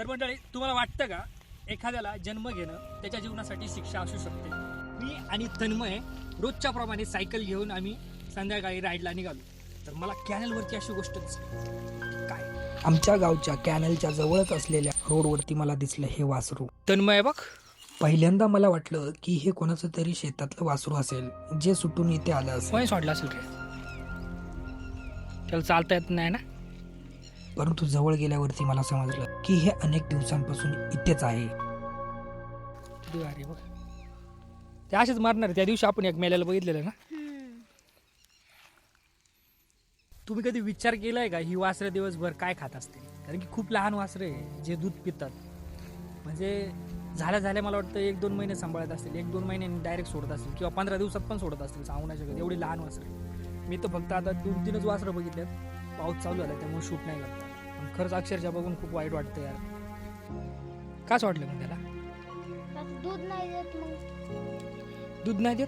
तर मंडळी, तुम्हाला वाटतं का एखाद्याला जन्म घेणं त्याच्या जीवनासाठी शिक्षा असू शकते? मी आणि तन्मय रोजच्या प्रमाणे सायकल घेऊन आम्ही संध्याकाळी राईडला निघालो. तर मला कॅनलवरती अशी गोष्ट दिसली. काय? आमच्या गावच्या कॅनलच्या जवळच असलेल्या रोडवरती मला दिसलं हे वासरू. तन्मय बघ. पहिल्यांदा मला वाटलं की हे कोणाचं तरी शेतातलं वासरू असेल जे सुटून इथे आलं असेल, कोणी सोडला असेल रे? त्याला चालता येत नाही ना? परंतु जवळ गेल्यावरती मला समजलं की हे अनेक दिवसांपासून इथेच आहे. अरे बघ, ते असेच मारणार. त्या दिवशी आपण एक मेल्याला बघितलेलं ना. तुम्ही कधी विचार केलाय का ही वासरं दिवसभर काय खात असतील? कारण की खूप लहान वासरं आहे जे दूध पितात. म्हणजे झाल्या मला वाटतं 1-2 महिने सांभाळत असतील, 1-2 महिन्यांनी डायरेक्ट सोडत असतील किंवा 15 दिवसात पण सोडत असतील. सांगू नाही शकत, एवढी लहान वासरं. मी तर फक्त आता 2-3च वासरं बघितल्यात. पाऊस चालू झाला त्यामुळे शूट नाही करता. पण खरंच अक्षरशः बघून खूप वाईट वाटतं यार. काच वाटलं मग त्याला? दूध नाही देत मग. दूध नाही देत?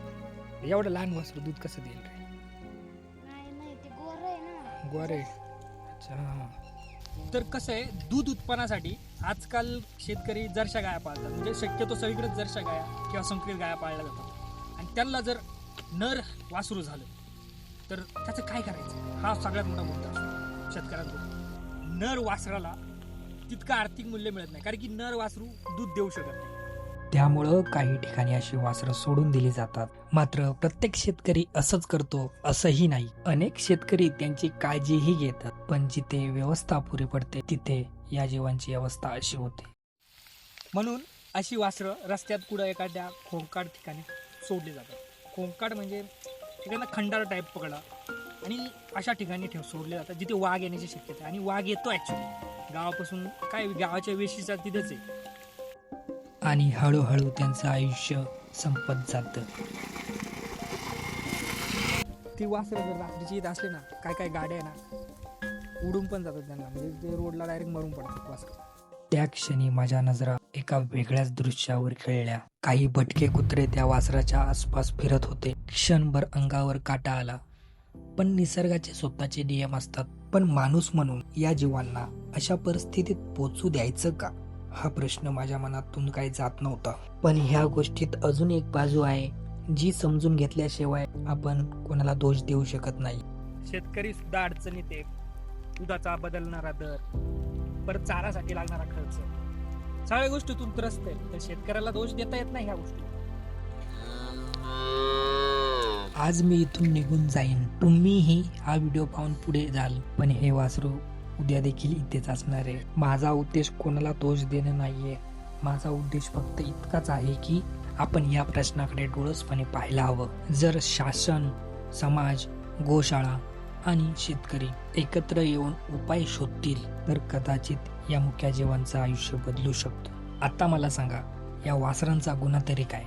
एवढं लहान वासरं दूध कसं देईल रे? नाही ते गोर आहे ना. गोरे. अच्छा. तर कसं आहे, दूध उत्पन्नासाठी आजकाल शेतकरी जर्शा गाया पाळतात. म्हणजे शक्यतो सगळीकडेच जर्शा गाया किंवा संकरित गाया पाळल्या जातात. आणि त्यांना जर नर वासरू झालं तर त्याचं काय करायचं, हा सगळ्यात मोठा मुद्दा असतो शेतकऱ्यांकडून. नर वासराला तितकं आर्थिक मूल्य मिळत नाही, कारण की नर वासरू दूध देऊ शकत नाही. त्यामुळं काही ठिकाणी अशी वासरं सोडून दिली जातात. मात्र प्रत्येक शेतकरी असंच करतो असंही नाही. अनेक शेतकरी त्यांची काळजीही घेतात, पण जिथे व्यवस्था पुरी पडते तिथे या जीवांची अवस्था अशी होते. म्हणून अशी वासरं रस्त्यात कुठं एखाद्या खोंकाड ठिकाणी सोडली जातात. खोंकाड म्हणजे एखादा खंडार टाईप पकडा आणि अशा ठिकाणी सोडले जातात जिथे वाघ येण्याची शक्यता आहे. आणि वाघ येतो ॲक्च्युली गावापासून, काय गावाच्या वेशीचा तिथेच आहे. आणि हळूहळू त्यांचं आयुष्य संपत जातं. ती वासरं जर रात्रीची येत असले ना, काय गाड्या आहे ना, उडून पण जातात त्यांना. म्हणजे ते रोडला डायरेक्ट मरून पडतात वासरं. त्या क्षणी माझ्या नजरा एका वेगळ्याच दृश्यावर खेळल्या. काही भटके कुत्रे त्या वासराच्या आसपास फिरत होते. क्षणभर अंगावर काटा आला. पण निसर्गाचे स्वतःचे नियम असतात. पण माणूस म्हणून या जीवांना अशा परिस्थितीत पोचू द्यायचं का, हा प्रश्न माझ्या मनातून काही जात नव्हता. पण ह्या गोष्टीत अजून एक बाजू आहे जी समजून घेतल्याशिवाय आपण कोणाला दोष देऊ शकत नाही. शेतकरी सुद्धा अडचणीत आहे. दुधाचा बदलणारा दर, परत चारासाठी लागणारा खर्च, सगळ्या गोष्टीतून त्रस्त आहे. तर शेतकऱ्याला दोष देता येत नाही ह्या गोष्टी. आज मी इथून निघून जाईन, तुम्हीही हा व्हिडिओ पाहून पुढे जाल, पण हे वासरू उद्या देखील इथेच असणार आहे. माझा उद्देश कोणाला दोष देणं नाहीये. माझा उद्देश फक्त इतकाच आहे की आपण या प्रश्नाकडे डोळसपणे पाहायला हवं. जर शासन, समाज, गोशाळा आणि शेतकरी एकत्र येऊन उपाय शोधतील तर कदाचित या मुक्या जीवांचं आयुष्य बदलू शकतं. आता मला सांगा, या वासरांचा गुन्हा तरी काय?